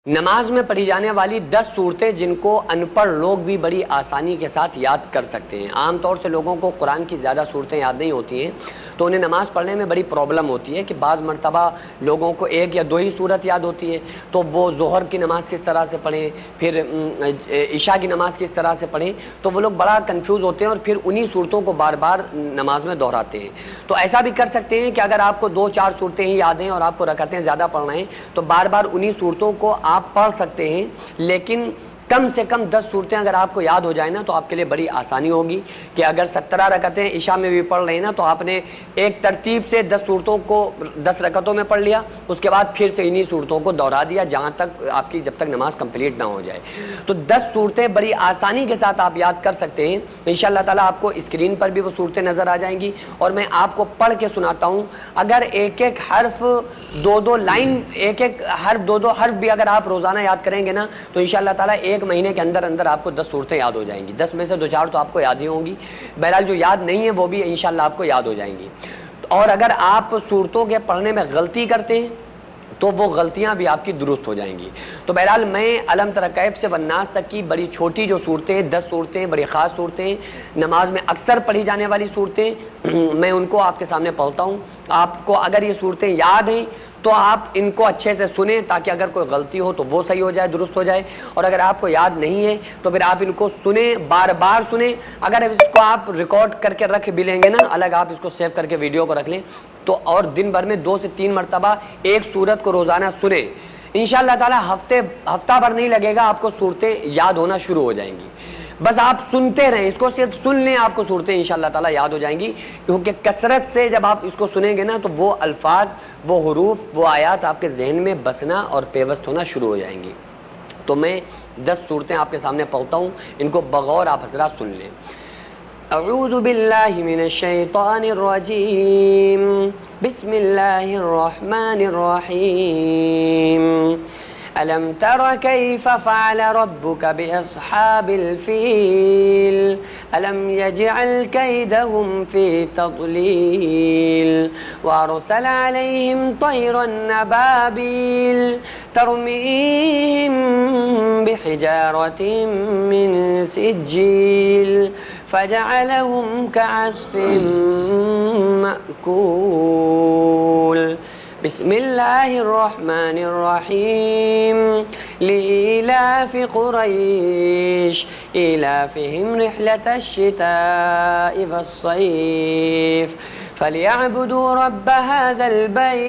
نماز میں پڑھی جانے والی 10 صورتیں جن کو ان پڑھ لوگ بھی بڑی آسانی کے ساتھ یاد کر سکتے ہیں۔ عام طور سے لوگوں کو قرآن کی زیادہ صورتیں یاد نہیں ہوتی ہیں تو انہیں نماز پڑھنے میں بڑی پرابلم ہوتی ہے کہ بعض مرتبہ لوگوں کو 1 یا 2 ہی صورت یاد ہوتی ہے، تو وہ ظہر کی نماز کس طرح سے پڑھیں، پھر عشاء کی نماز کس طرح سے پڑھیں، تو وہ لوگ بڑا کنفیوز ہوتے ہیں اور پھر انہی صورتوں کو بار بار نماز میں دہراتے ہیں۔ تو ایسا بھی کر سکتے ہیں کہ اگر آپ کو 2-4 صورتیں ہی یاد ہیں اور آپ کو رکعتیں زیادہ پڑھنا ہیں تو بار بار انہی صورتوں کو آپ پڑھ سکتے ہیں، لیکن کم سے کم 10 صورتیں اگر آپ کو یاد ہو جائیں نا تو آپ کے لیے بڑی آسانی ہوگی کہ اگر 17 رکعتیں عشاء میں بھی پڑھ رہے ہیں نا تو آپ نے ایک ترتیب سے 10 صورتوں کو 10 رکعتوں میں پڑھ لیا، اس کے بعد پھر سے انہی صورتوں کو دہرا دیا جہاں تک آپ کی جب تک نماز کمپلیٹ نہ ہو جائے۔ تو 10 صورتیں بڑی آسانی کے ساتھ آپ یاد کر سکتے ہیں۔ انشاءاللہ تعالیٰ آپ کو اسکرین پر بھی وہ صورتیں نظر آ جائیں گی اور میں آپ کو پڑھ کے سناتا ہوں۔ اگر ایک ایک حرف 2-2 لائن، ایک ایک حرف 2-2 حرف بھی اگر آپ روزانہ یاد کریں گے نا تو انشاءاللہ تعالیٰ 1 مہینے کے اندر اندر آپ کو 10 صورتیں یاد ہو جائیں گی۔ 10 میں سے 2-4 تو آپ کو یاد ہی ہوں گی، بہرحال جو یاد نہیں ہے وہ بھی انشاءاللہ آپ کو یاد ہو جائیں گی۔ اور اگر آپ صورتوں کے پڑھنے میں غلطی کرتے ہیں تو وہ غلطیاں بھی آپ کی درست ہو جائیں گی۔ تو بہرحال میں الم تر کیف سے والناس تک کی بڑی چھوٹی جو صورتیں، 10 صورتیں بڑی خاص صورتیں، نماز میں اکثر پڑھی جانے والی صورتیں، میں ان کو آپ کے سامنے پڑھتا ہوں۔ آپ کو اگر یہ صورتیں یاد ہیں تو آپ ان کو اچھے سے سنیں تاکہ اگر کوئی غلطی ہو تو وہ صحیح ہو جائے، درست ہو جائے، اور اگر آپ کو یاد نہیں ہے تو پھر آپ ان کو سنیں، بار بار سنیں۔ اگر اس کو آپ ریکارڈ کر کے رکھ بھی لیں گے نا، الگ آپ اس کو سیو کر کے ویڈیو کو رکھ لیں تو اور دن بھر میں 2 سے 3 مرتبہ ایک صورت کو روزانہ سنیں، انشاءاللہ تعالیٰ ہفتہ بھر نہیں لگے گا، آپ کو صورتیں یاد ہونا شروع ہو جائیں گی۔ بس آپ سنتے رہیں، اس کو صرف سن لیں، آپ کو صورتیں انشاءاللہ تعالیٰ یاد ہو جائیں گی، کیونکہ کثرت سے جب آپ اس کو سنیں گے نا تو وہ الفاظ، وہ حروف، وہ آیات آپ کے ذہن میں بسنا اور پیوست ہونا شروع ہو جائیں گی۔ تو میں 10 صورتیں آپ کے سامنے پڑھتا ہوں، ان کو بغور آپ حضرات سن لیں۔ اعوذ باللہ من الشیطان الرجیم، بسم اللہ الرحمن الرحیم۔ ألم تر كيف فعل ربك بأصحاب الفيل ألم يجعل كيدهم في تضليل وأرسل عليهم طيرا أبابيل ترميهم بحجارة من سجيل فجعلهم كعصف مأكول۔ بسم اللہ الرحمن الرحیم، لإیلاف قریش ایلافہم رحلة الشتاء والصیف فلیعبدوا رب هذا البیت۔